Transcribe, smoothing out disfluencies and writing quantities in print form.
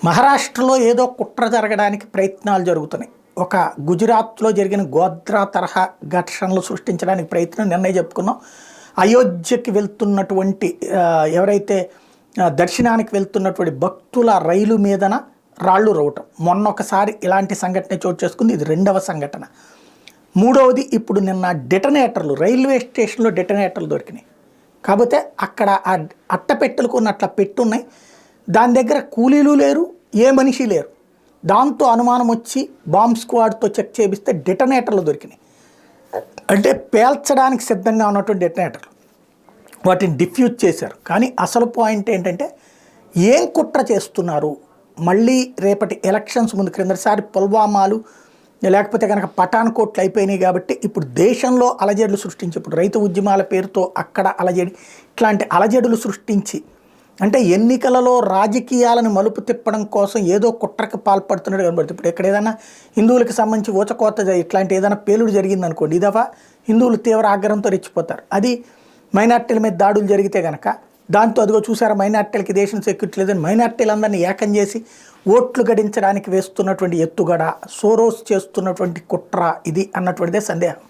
మహారాష్ట్రలో ఏదో కుట్ర జరగడానికి ప్రయత్నాలు జరుగుతున్నాయి. ఒక గుజరాత్లో జరిగిన గోద్రా తరహా ఘర్షణలు సృష్టించడానికి ప్రయత్నం నిన్నే చెప్పుకున్నాం. అయోధ్యకి వెళ్తున్నటువంటి ఎవరైతే దర్శనానికి వెళ్తున్నటువంటి భక్తుల రైలు మీదన రాళ్ళు రవ్వటం మొన్న ఒకసారి ఇలాంటి సంఘటన చోటు చేసుకుంది. ఇది రెండవ సంఘటన. మూడవది ఇప్పుడు నిన్న డెటనేటర్లు రైల్వే స్టేషన్లో డెటనేటర్లు దొరికినాయి. కాకపోతే అక్కడ ఆ అట్టపెట్టెలకు ఉన్నట్ల పెట్టున్నాయి. దాని దగ్గర కూలీలు లేరు, ఏ మనిషి లేరు. దాంతో అనుమానం వచ్చి బాంబ్ స్క్వాడ్తో చెక్ చేపిస్తే డెటనేటర్లు దొరికినాయి. అంటే పేల్చడానికి సిద్ధంగా ఉన్నటువంటి డెటనేటర్లు. వాటిని డిఫ్యూజ్ చేశారు. కానీ అసలు పాయింట్ ఏంటంటే ఏం కుట్ర చేస్తున్నారు? మళ్ళీ రేపటి ఎలక్షన్స్ ముందు క్రిందసారి పుల్వామాలు లేకపోతే కనుక పఠాన్కోట్లు అయిపోయినాయి కాబట్టి ఇప్పుడు దేశంలో అలజడులు సృష్టించి ఇప్పుడు రైతు ఉద్యమాల పేరుతో అక్కడ అలజడి ఇట్లాంటి అలజడులు సృష్టించి అంటే ఎన్నికలలో రాజకీయాలను మలుపు తిప్పడం కోసం ఏదో కుట్రకు పాల్పడుతున్నట్టు కనబడుతుంది. ఇప్పుడు ఇక్కడ ఏదైనా హిందువులకు సంబంధించి ఊచకోత ఇట్లాంటి ఏదైనా పేలుడు జరిగిందనుకోండి, ఈ దఫా హిందువులు తీవ్ర ఆగ్రహంతో రెచ్చిపోతారు. అది మైనార్టీల మీద దాడులు జరిగితే కనుక దాంతో అదిగో చూసారా మైనార్టీలకి దేశం సెక్యూరిటీ లేదని మైనార్టీలందరినీ ఏకం చేసి ఓట్లు గడించడానికి వేస్తున్నటువంటి ఎత్తుగడ, సోరోస్ చేస్తున్నటువంటి కుట్ర ఇది అన్నటువంటిదే సందేహం.